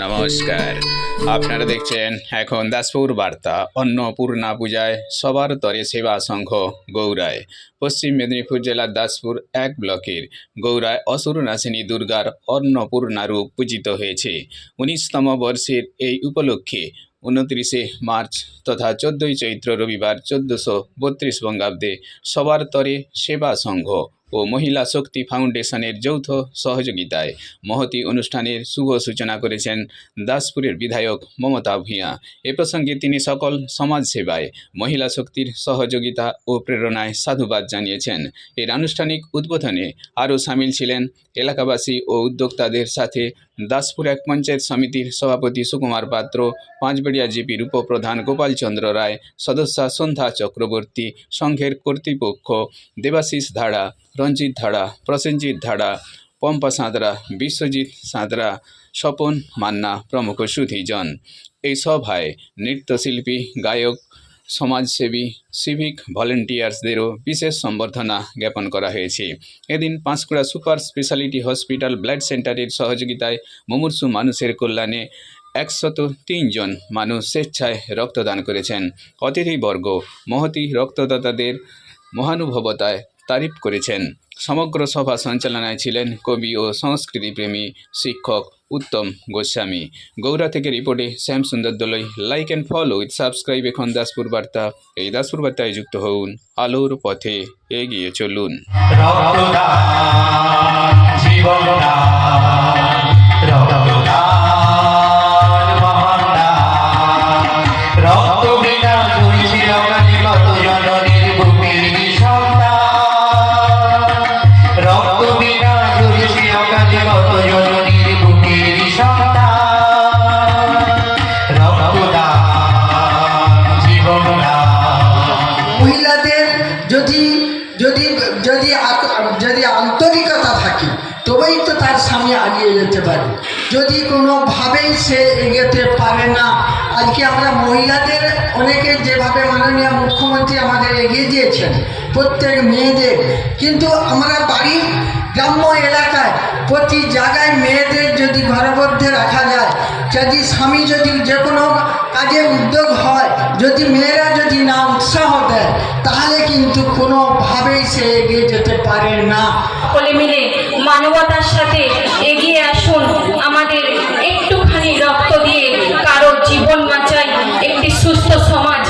নমস্কার, আপনারা দেখছেন এখন দাসপুর বার্তা। অন্নপূর্ণা পূজায় সবার তরে সেবা সংঘ গৌড়ায়। পশ্চিম মেদিনীপুর জেলার দাসপুর 1 ব্লকের গৌড়ায় অসুরনাশিনী দুর্গার অন্নপূর্ণা রূপ পূজিত হয়েছে। 19তম বর্ষের এই উপলক্ষে 29শে মার্চ তথা 14ই চৈত্র রবিবার 1432 বঙ্গাব্দে সবার তরে সেবা সংঘ ও মহিলা শক্তি ফাউন্ডেশনের যৌথ সহযোগিতায় মহতি অনুষ্ঠানের শুভ সূচনা করেছেন দাসপুরের বিধায়ক মমতা ভূঁইয়া। এ প্রসঙ্গে তিনি সকল সমাজসেবায় মহিলা শক্তির সহযোগিতা ও প্রেরণায় সাধুবাদ জানিয়েছেন। এর আনুষ্ঠানিক উদ্বোধনে আরও সামিল ছিলেন এলাকাবাসী ও উদ্যোক্তাদের সাথে দাসপুর 1 পঞ্চায়েত সমিতির সভাপতি সুকুমার পাত্র, পাঁচবেড়িয়া জিপির উপপ্রধান গোপাল চন্দ্র রায়, সদস্যা সন্ধ্যা চক্রবর্তী, সংঘের কর্তৃপক্ষ দেবাশিস ধাড়া, রঞ্জিত ধাড়া, প্রসেনজিৎ ধাড়া, পম্পা সাঁতরা, বিশ্বজিৎ সাঁতরা, স্বপন মান্না প্রমুখ সুধীজন। এই সভায় নৃত্যশিল্পী, গায়ক, সমাজসেবী, সিভিক ভলেন্টিয়ার্সদেরও বিশেষ সম্বর্ধনা জ্ঞাপন করা হয়েছে। এদিন Panskura super speciality hospital blood সেন্টারের সহযোগিতায় মুমূর্ষু মানুষের কল্যাণে 103 জন মানুষ স্বেচ্ছায় রক্তদান করেছেন। অতিথিবর্গ মহতি রক্তদাতাদের মহানুভবতায় তারিফ করেছেন। সমগ্র সভা সঞ্চালনায় ছিলেন কবি ও সংস্কৃতিপ্রেমী শিক্ষক উত্তম গোস্বামী। গৌড়া থেকে রিপোর্টে শ্যাম সুন্দর দলই। Like and follow with subscribe এখন দাসপুর বার্তা। এই দাসপুর বার্তায় যুক্ত হন, আলোর পথে এগিয়ে চলুন। মহিলাদের যদি আন্তরিকতা থাকে তবেই তো তার স্বামী এগিয়ে যেতে পারে। যদি কোনোভাবেই সে এগোতে পারে না, আজকে আমরা মহিলাদের অনেকে যেভাবে মাননীয় মুখ্যমন্ত্রী আমাদের এগিয়ে দিয়েছেন প্রত্যেক মেয়েদের, কিন্তু আমরা বাড়ি গ্রাম্য এলাকায় প্রতি জায়গায় মেয়েদের যদি ঘরবদ্ধে রাখা যায়, যদি স্বামী যদি যে কোনো কাজে উদ্যোগ হয়, যদি মেয়েরা যদি না উৎসাহ দেয়, তাহলে কিন্তু কোনোভাবেই সে এগিয়ে যেতে পারে না। সকলে মিলে মানবতার সাথে এগিয়ে আসুন, আমাদের একটুখানি রক্ত দিয়ে কারো জীবন বাঁচাই, একটি সুস্থ সমাজ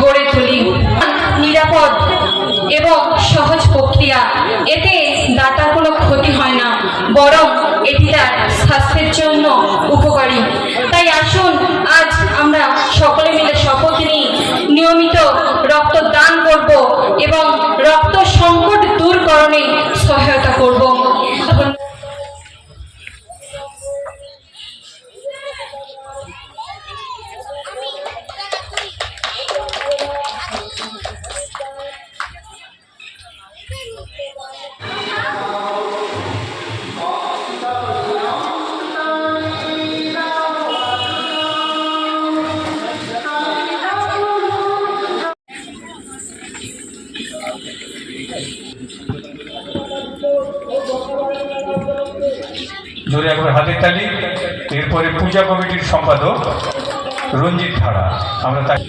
গড়ে তুলি। নিরাপদ এবং সহজ প্রক্রিয়া, এতে দাতার কোনো ক্ষতি হয় না, বরং এটি তার স্বাস্থ্যের জন্য উপকারী। তাই আসুন আজ আমরা সকলে মিলে শপথ নিই নিয়মিত রক্তদান করব এবং রক্ত সংকট দূরকরণে সহায়তা করব। ধরে একবার হাতের তালি। এরপরে পূজা কমিটির সম্পাদক রঞ্জিত ধাড়া, আমরা তাই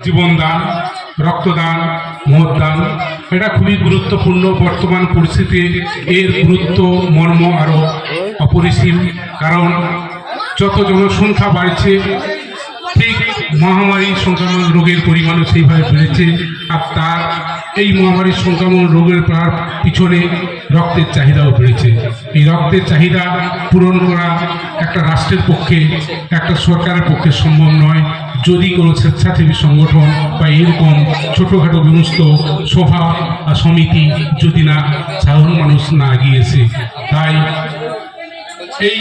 জীবনদান, রক্তদান, মহদান এটা খুবই গুরুত্বপূর্ণ। বর্তমান পরিস্থিতিতে এর গুরুত্ব মর্ম আরও অপরিসীম, কারণ যত জনসংখ্যা বাড়ছে ঠিক মহামারী সংক্রমণ রোগের পরিমাণও সেইভাবে বেড়েছে। আর তার এই মহামারী সংক্রমণ রোগের পিছনে রক্তের চাহিদাও বেড়েছে। এই রক্তের চাহিদা পূরণ করা একটা রাষ্ট্রের পক্ষে, একটা সরকারের পক্ষে সম্ভব নয় যদি কোনো স্বেচ্ছাসেবী সংগঠন বা এরকম ছোটোখাটো বিমস্ত সভা বা সমিতি যদি না সাধারণ মানুষ না এগিয়েছে। তাই এই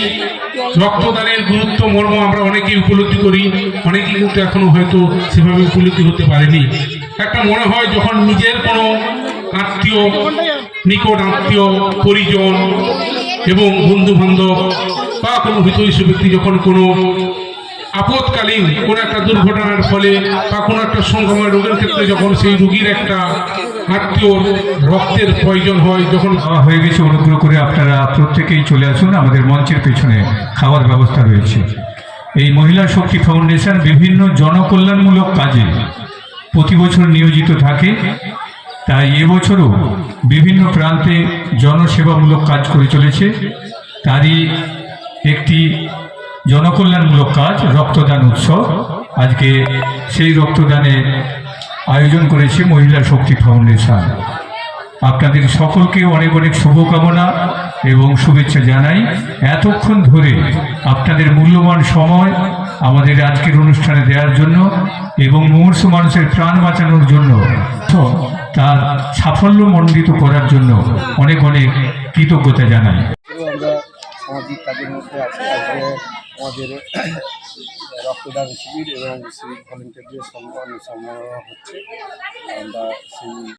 রক্তদানের গুরুত্ব মর্ম আমরা অনেকেই উপলব্ধি করি, অনেকেই কিন্তু এখনো হয়তো সেভাবে উপলব্ধি হতে পারেনি। একটা মনে হয় যখন নিজের কোনো আত্মীয়, নিকট আত্মীয়, পরিজন এবং বন্ধু বান্ধব বা কোনো হিতৈষী ব্যক্তি যখন কোনো আপদকালীন কোনো একটা দুর্ঘটনার ফলে বা কোনো একটা সংক্রমণ রোগের ক্ষেত্রে যখন সেই রোগীর একটা আত্মীয় রক্তের প্রয়োজন হয়, যখন খাওয়া হয়ে গেছে, অনুগ্রহ করে আপনারা প্রত্যেকেই চলে আসুন, আমাদের মঞ্চের পেছনে খাওয়ার ব্যবস্থা রয়েছে। এই মহিলা শক্তি ফাউন্ডেশন বিভিন্ন জনকল্যাণমূলক কাজে প্রতি বছর নিয়োজিত থাকে, তাই এবছরও বিভিন্ন প্রান্তে জনসেবামূলক কাজ করে চলেছে। তারই একটি জনকল্যাণমূলক কাজ রক্তদান উৎসব। আজকে সেই রক্তদানের আয়োজন করেছে মহিলা শক্তি ফাউন্ডেশন। আপনাদের সকলকে অনেক অনেক শুভকামনা এবং শুভেচ্ছা জানাই। এতক্ষণ ধরে আপনাদের মূল্যবান সময় আমাদের আজকের অনুষ্ঠানে দেওয়ার জন্য এবং মুমূর্ষু মানুষের প্রাণ বাঁচানোর জন্য, তার সাফল্যমণ্ডিত করার জন্য অনেক অনেক কৃতজ্ঞতা জানাই। আমরা সামাজিক কাজের মধ্যে আছি। আজকে আমাদের রক্তদান শিবির এবং সিভিক ভলেন্টিয়ারদের সম্মাননা হচ্ছে। আমরা সেই